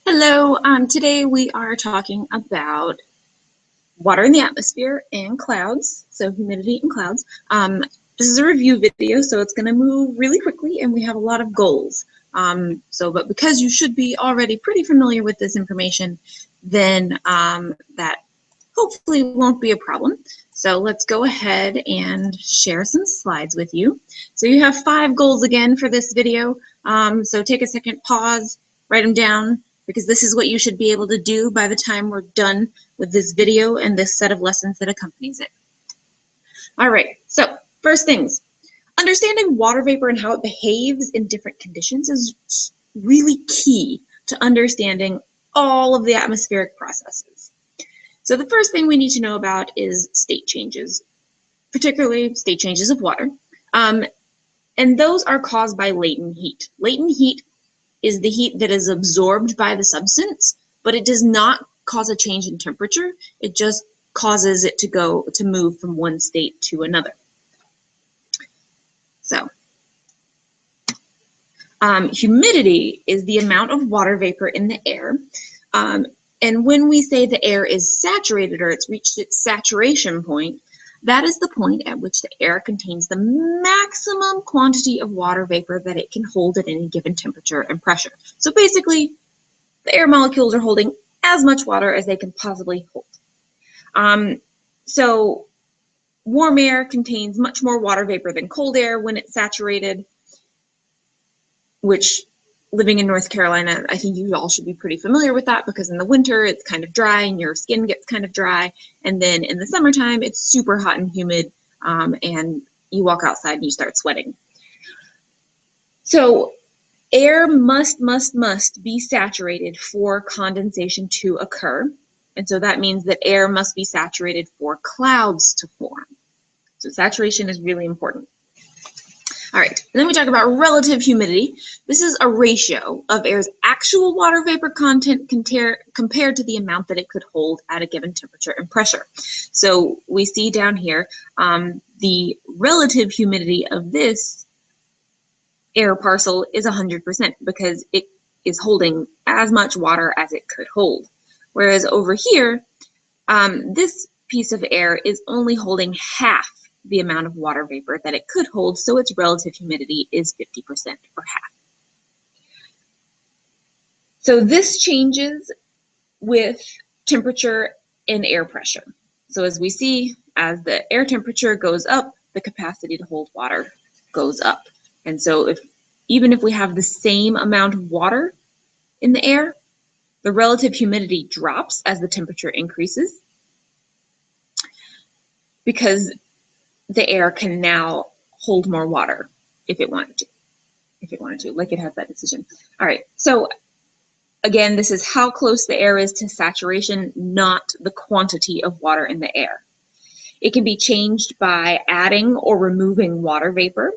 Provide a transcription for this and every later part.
Hello, today we are talking about water in the atmosphere and clouds, so humidity and clouds. This is a review video, so it's going to move really quickly and we have a lot of goals. But because you should be already pretty familiar with this information, then that hopefully won't be a problem. So let's go ahead and share some slides with you. So you have 5 goals again for this video. So take a second, pause, write them down, because this is what you should be able to do by the time we're done with this video and this set of lessons that accompanies it. All right, so first things, understanding water vapor and how it behaves in different conditions is really key to understanding all of the atmospheric processes. So the first thing we need to know about is state changes, particularly state changes of water. And those are caused by latent heat. Latent heat is the heat that is absorbed by the substance, but it does not cause a change in temperature. It just causes it to move from one state to another. So, humidity is the amount of water vapor in the air. And when we say the air is saturated or it's reached its saturation point, that is the point at which the air contains the maximum quantity of water vapor that it can hold at any given temperature and pressure. So basically, the air molecules are holding as much water as they can possibly hold. So warm air contains much more water vapor than cold air when it's saturated, which, living in North Carolina, I think you all should be pretty familiar with that, because in the winter it's kind of dry and your skin gets kind of dry, and then in the summertime it's super hot and humid, and you walk outside and you start sweating. So air must be saturated for condensation to occur, and so that means that air must be saturated for clouds to form. So saturation is really important. All right, and then we talk about relative humidity. This is a ratio of air's actual water vapor content compared to the amount that it could hold at a given temperature and pressure. So we see down here the relative humidity of this air parcel is 100% because it is holding as much water as it could hold. Whereas over here, this piece of air is only holding half the amount of water vapor that it could hold, so its relative humidity is 50% or half. So this changes with temperature and air pressure. So as we see, as the air temperature goes up, the capacity to hold water goes up. And so even if we have the same amount of water in the air, the relative humidity drops as the temperature increases, because the air can now hold more water if it wanted to, like it has that decision. All right, so again, this is how close the air is to saturation, not the quantity of water in the air. It can be changed by adding or removing water vapor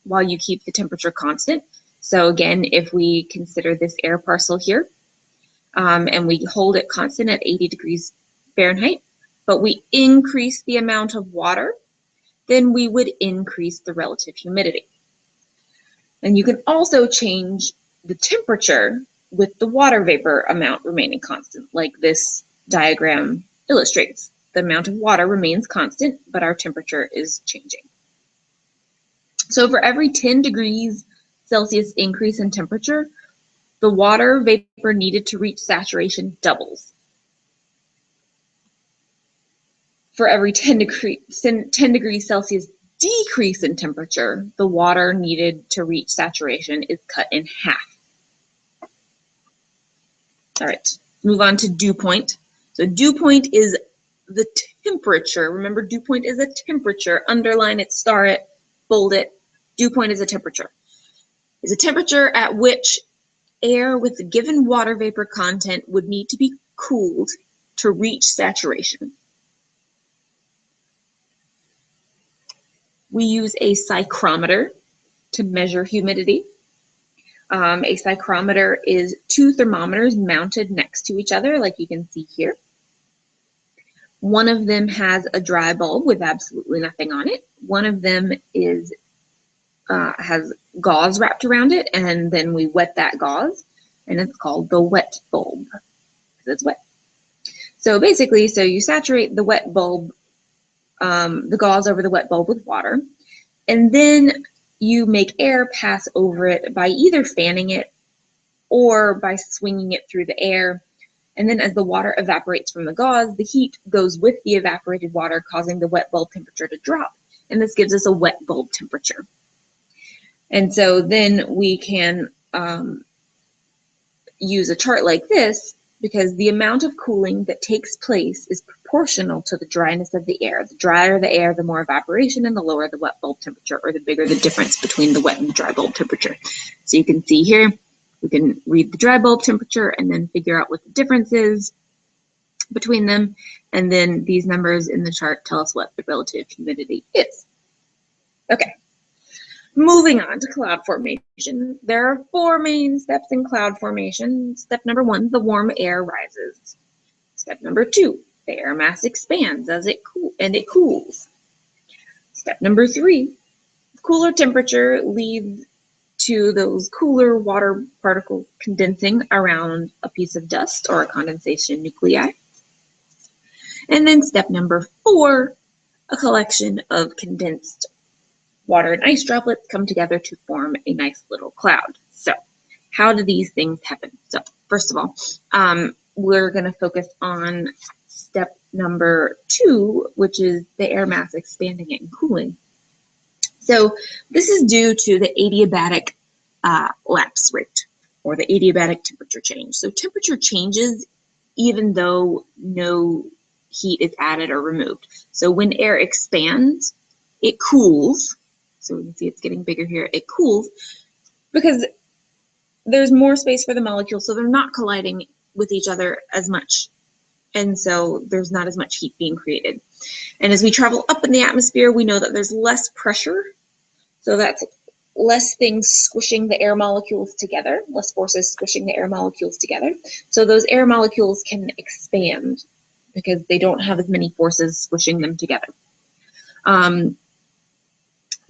while you keep the temperature constant. So again, if we consider this air parcel here, and we hold it constant at 80 degrees Fahrenheit, but we increase the amount of water, then we would increase the relative humidity. And you can also change the temperature with the water vapor amount remaining constant, like this diagram illustrates. The amount of water remains constant, but our temperature is changing. So for every 10 degrees Celsius increase in temperature, the water vapor needed to reach saturation doubles. For every 10 degrees Celsius decrease in temperature, the water needed to reach saturation is cut in half. All right, move on to dew point. So dew point is the temperature. Remember, dew point is a temperature. Underline it, star it, bold it. Dew point is a temperature. It's a temperature at which air with the given water vapor content would need to be cooled to reach saturation. We use a psychrometer to measure humidity. A psychrometer is 2 thermometers mounted next to each other, like you can see here. One of them has a dry bulb with absolutely nothing on it. One of them has gauze wrapped around it, and then we wet that gauze. and it's called the wet bulb because it's wet. So basically, so you saturate the wet bulb, the gauze over the wet bulb with water, and then you make air pass over it by either fanning it or by swinging it through the air. And then as the water evaporates from the gauze, the heat goes with the evaporated water, causing the wet bulb temperature to drop. And this gives us a wet bulb temperature. And so then we can use a chart like this because the amount of cooling that takes place is proportional to the dryness of the air. The drier the air, the more evaporation, and the lower the wet bulb temperature, or the bigger the difference between the wet and the dry bulb temperature. So you can see here, we can read the dry bulb temperature and then figure out what the difference is between them. And then these numbers in the chart tell us what the relative humidity is. Okay. Moving on to cloud formation, there are 4 main steps in cloud formation. Step number 1, the warm air rises. Step number 2, the air mass expands as it cools. Step number 3, cooler temperature leads to those cooler water particles condensing around a piece of dust or a condensation nuclei. And then step number 4, a collection of condensed water and ice droplets come together to form a nice little cloud. So how do these things happen? So first of all, we're going to focus on step number 2, which is the air mass expanding and cooling. So this is due to the adiabatic lapse rate, or the adiabatic temperature change. So temperature changes even though no heat is added or removed. So when air expands, it cools. So we can see it's getting bigger here. It cools because there's more space for the molecules, so they're not colliding with each other as much. And so there's not as much heat being created. And as we travel up in the atmosphere, we know that there's less pressure. So that's less things squishing the air molecules together, less forces squishing the air molecules together. So those air molecules can expand because they don't have as many forces squishing them together.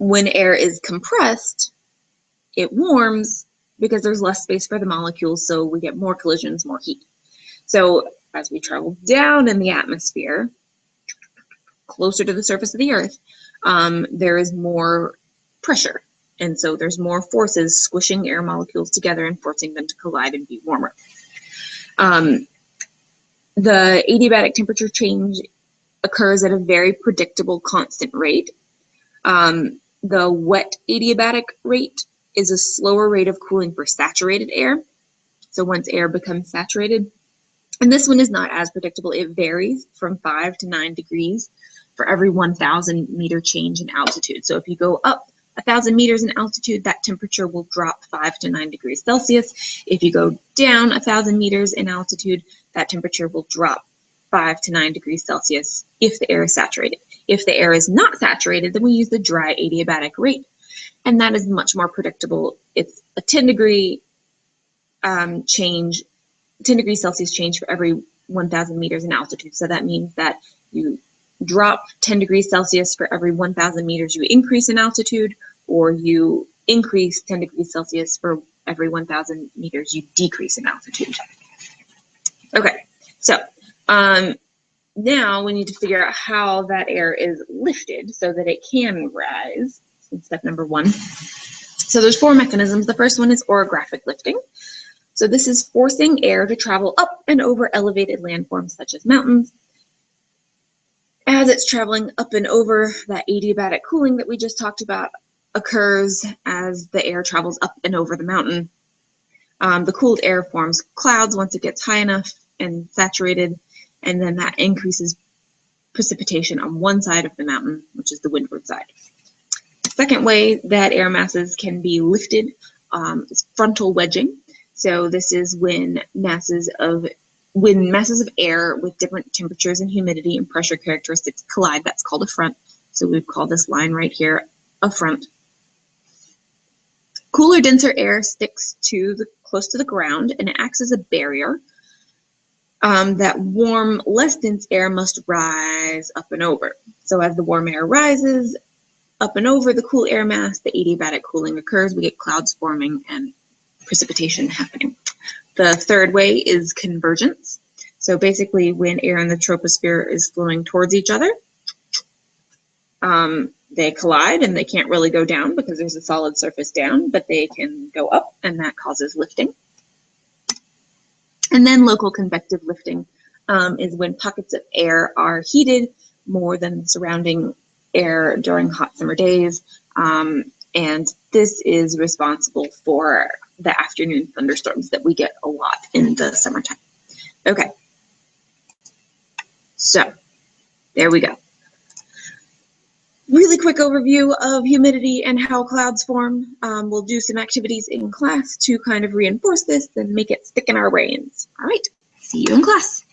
When air is compressed, it warms because there's less space for the molecules, so we get more collisions, more heat. So as we travel down in the atmosphere, closer to the surface of the Earth, there is more pressure. And so there's more forces squishing air molecules together and forcing them to collide and be warmer. The adiabatic temperature change occurs at a very predictable constant rate. The wet adiabatic rate is a slower rate of cooling for saturated air. So once air becomes saturated, and this one is not as predictable, it varies from 5 to 9 degrees for every 1,000 meter change in altitude. So if you go up 1,000 meters in altitude, that temperature will drop 5 to 9 degrees Celsius. If you go down 1,000 meters in altitude, that temperature will drop 5 to 9 degrees Celsius if the air is saturated. If the air is not saturated, then we use the dry adiabatic rate, and that is much more predictable. It's a 10 degree change, 10 degrees Celsius change for every 1,000 meters in altitude. So that means that you drop 10 degrees Celsius for every 1,000 meters you increase in altitude, or you increase 10 degrees Celsius for every 1,000 meters you decrease in altitude. Okay, so now we need to figure out how that air is lifted so that it can rise. In step number 1. So there's 4 mechanisms. The first one is orographic lifting. So this is forcing air to travel up and over elevated landforms such as mountains. As it's traveling up and over, that adiabatic cooling that we just talked about occurs as the air travels up and over the mountain. The cooled air forms clouds once it gets high enough and saturated, and then that increases precipitation on one side of the mountain, which is the windward side. The second way that air masses can be lifted is frontal wedging. So this is when masses of air with different temperatures and humidity and pressure characteristics collide. That's called a front. So we've called this line right here a front. Cooler, denser air sticks close to the ground, and it acts as a barrier. That warm, less dense air must rise up and over. So as the warm air rises up and over the cool air mass, the adiabatic cooling occurs. We get clouds forming and precipitation happening. The third way is convergence. So basically when air and the troposphere is flowing towards each other, they collide and they can't really go down because there's a solid surface down, but they can go up and that causes lifting. And then local convective lifting is when pockets of air are heated more than the surrounding air during hot summer days. And this is responsible for the afternoon thunderstorms that we get a lot in the summertime. Okay, so there we go. Really quick overview of humidity and how clouds form. We'll do some activities in class to kind of reinforce this and make it stick in our brains. All right, see you in class.